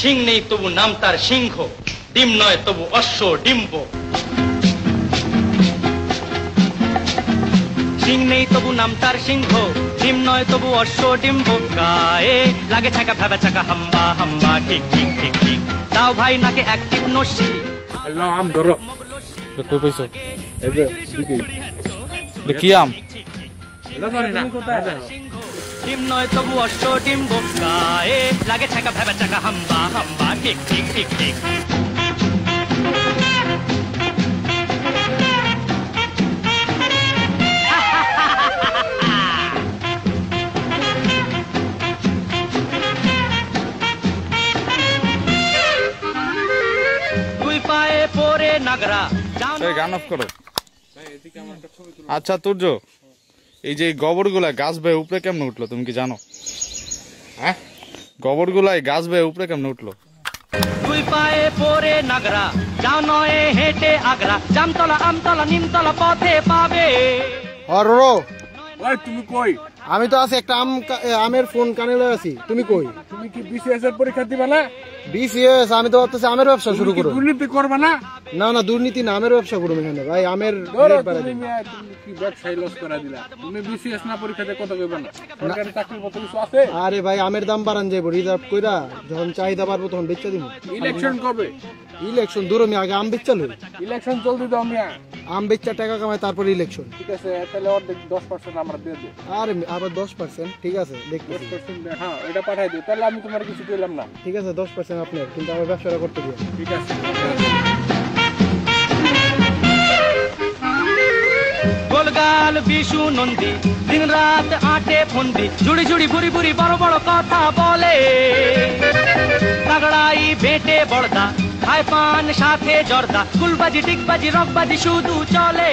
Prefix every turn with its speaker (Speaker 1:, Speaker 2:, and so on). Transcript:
Speaker 1: সিং নেই তবু নাম তার সিংহ, ডিম নয় তবু অশ্ব ডিম্ব। সিং নেই তবু নাম তার সিংহ, ডিম নয় তবু অশ্ব ডিম্ব। গায়ে লাগে ছাকা ভেবা চাকা হাম্বা হাম্বা ঠিক ঠিক ঠিক ঠিক। দাও ভাই নাকে এক টিপ নস্যি।
Speaker 2: আম ধরো
Speaker 3: কই পাইছো?
Speaker 2: এই যে দিকে
Speaker 3: কি আম?
Speaker 2: এটা জানি না কোথায়।
Speaker 1: ডিম নয় তবু অশ্ব ডিম্ব। গায়ে লাগে ছাকা ভেবা চাকা হাম্বা হাম্বা ঠিক ঠিক ঠিক ঠিক। দুই পায়ে পরে নাগরা।
Speaker 3: এই গান অফ করো। আচ্ছা তুর্য, এই যে গোবর গুলা গাছ বেয়ে উপরে কেমনে উঠলো তুমি কি জানো?
Speaker 2: হ্যাঁ,
Speaker 3: গোবর গুলাই গাছ বেয়ে উপরে কেমনে উঠলো?
Speaker 1: দুই পায়ে পরে নাগরা, যাও নয় হেঁটে আগ্রা। জামতলা আমতলা নিমতলা পথে পাবে।
Speaker 4: অরো
Speaker 2: ওই তুমি কই?
Speaker 4: আমি তো আছি একটা আমের ফোন কানে লয়ে আছি। তুমি কই?
Speaker 2: তুমি কি বিসিএস এর পরীক্ষা দিবা না?
Speaker 4: বিসিএস আমি তো ভাবতেছি আমের ব্যবসা শুরু করব।
Speaker 2: দুর্নীতি করবা না?
Speaker 4: না না, দুর্নীতি না, আমের ব্যবসা করব এখানে ভাই। আমের
Speaker 2: ধরো,
Speaker 4: রেট বাড়াই
Speaker 2: তুমি
Speaker 4: দিন।
Speaker 2: তুমি কি ব্যবসায় লস করা দিলা? তুমি বিসিএস না পরীক্ষা দিয়ে কত কইবা না? সরকারি চাকরির মতো কিছু আছে?
Speaker 4: আরে ভাই আমের দাম বাড়ান যাইব, রিজার্ভ কইরা যখন চাহিদা বাড়বো তখন বেচা দিব।
Speaker 2: ইলেকশন কবে?
Speaker 4: ইলেকশন দূর, আমি আগে আম বেচা লই।
Speaker 2: ইলেকশন চলতে দাও মিয়া।
Speaker 4: আম বেচা টাকা কামাই তারপর ইলেকশন।
Speaker 2: ঠিক আছে, তাহলে অর্ধেক 10% আমরা দিয়ে দিই।
Speaker 4: আরে আবার 10%? ঠিক আছে দেখতেছি।
Speaker 2: 10% হ্যাঁ, এটা পাঠাই দিও। তাহলে আমি তোমার কিছু কইলাম না।
Speaker 4: ঠিক আছে 10% আপনার, কিন্তু আমার ব্যবসাটা করতে দিও।
Speaker 2: ঠিক আছে।
Speaker 1: গোলগাল বিশু নন্দী দিন রাত আটে ফন্দি। ঝুড়ি ঝুড়ি ভুরি ভুরি বড় বড় কথা বলে। তাগড়াই বেটে বড়দা, খায় পান সাথে জর্দা। ফুলবাজি ডিগবাজি রকবাজি শুধু চলে।